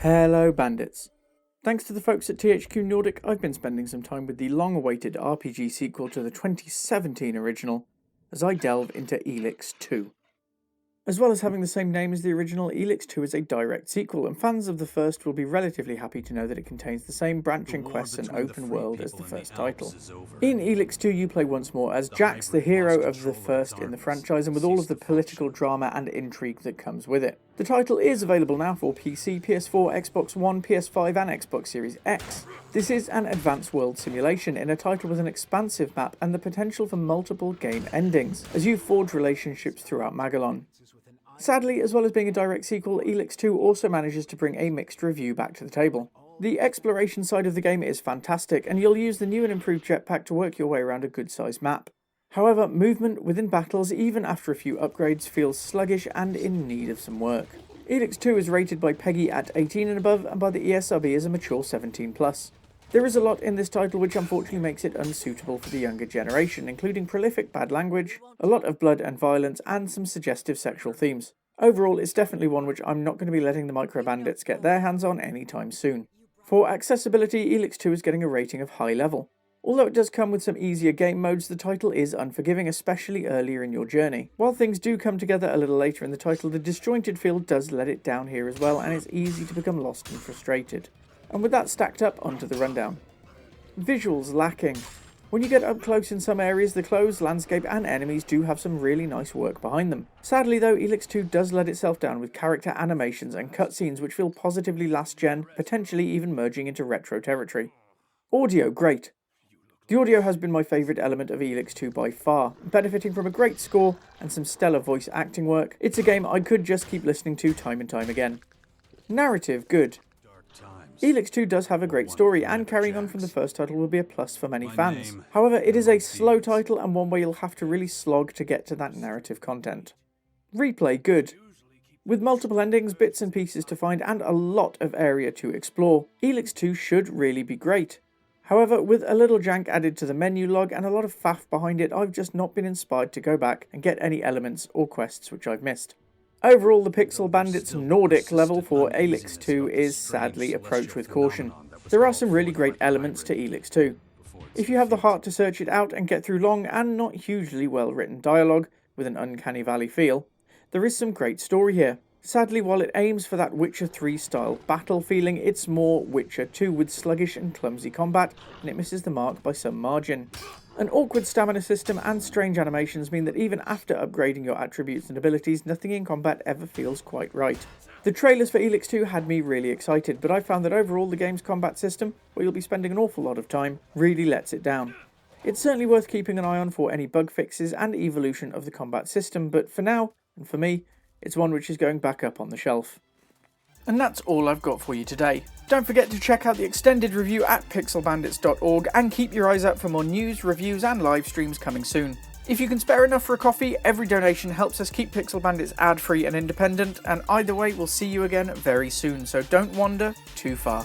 Hello Bandits. Thanks to the folks at THQ Nordic, I've been spending some time with the long-awaited RPG sequel to the 2017 original, as I delve into ELEX II. As well as having the same name as the original, ELEX II is a direct sequel, and fans of the first will be relatively happy to know that it contains the same branching quests and open world as the first title. In ELEX II you play once more as Jax, the hero of the first in the franchise, and with all of the political drama and intrigue that comes with it. The title is available now for PC, PS4, Xbox One, PS5 and Xbox Series X. This is an advanced world simulation in a title with an expansive map and the potential for multiple game endings, as you forge relationships throughout Magalon. Sadly, as well as being a direct sequel, ELEX II also manages to bring a mixed review back to the table. The exploration side of the game is fantastic, and you'll use the new and improved jetpack to work your way around a good-sized map. However, movement within battles, even after a few upgrades, feels sluggish and in need of some work. ELEX II is rated by PEGI at 18 and above, and by the ESRB as a mature 17+. There is a lot in this title which unfortunately makes it unsuitable for the younger generation, including prolific bad language, a lot of blood and violence, and some suggestive sexual themes. Overall, it's definitely one which I'm not going to be letting the micro bandits get their hands on anytime soon. For accessibility, ELEX II is getting a rating of high level. Although it does come with some easier game modes, the title is unforgiving, especially earlier in your journey. While things do come together a little later in the title, the disjointed feel does let it down here as well, and it's easy to become lost and frustrated. And with that stacked up, onto the rundown. Visuals lacking. When you get up close in some areas, the clothes, landscape and enemies do have some really nice work behind them. Sadly though, ELEX II does let itself down with character animations and cutscenes which feel positively last gen, potentially even merging into retro territory. Audio, great. The audio has been my favourite element of ELEX II by far, benefiting from a great score and some stellar voice acting work. It's a game I could just keep listening to time and time again. Narrative, good. ELEX II does have a great story, and carrying on from the first title will be a plus for many fans. However, it is a slow title and one where you'll have to really slog to get to that narrative content. Replay, good. With multiple endings, bits and pieces to find, and a lot of area to explore, ELEX II should really be great. However, with a little jank added to the menu log and a lot of faff behind it, I've just not been inspired to go back and get any elements or quests which I've missed. Overall, the Pixel Bandits Nordic level for ELEX II is sadly approached with caution. There are some really great elements to ELEX II. If you have the heart to search it out and get through long and not hugely well written dialogue with an uncanny valley feel, there is some great story here. Sadly, while it aims for that Witcher 3 style battle feeling, it's more Witcher 2 with sluggish and clumsy combat, and it misses the mark by some margin. An awkward stamina system and strange animations mean that even after upgrading your attributes and abilities, nothing in combat ever feels quite right. The trailers for ELEX II had me really excited, but I found that overall the game's combat system, where you'll be spending an awful lot of time, really lets it down. It's certainly worth keeping an eye on for any bug fixes and evolution of the combat system, but for now, and for me, it's one which is going back up on the shelf. And that's all I've got for you today. Don't forget to check out the extended review at pixelbandits.org and keep your eyes out for more news, reviews and live streams coming soon. If you can spare enough for a coffee, every donation helps us keep Pixel Bandits ad-free and independent, and either way we'll see you again very soon, so don't wander too far.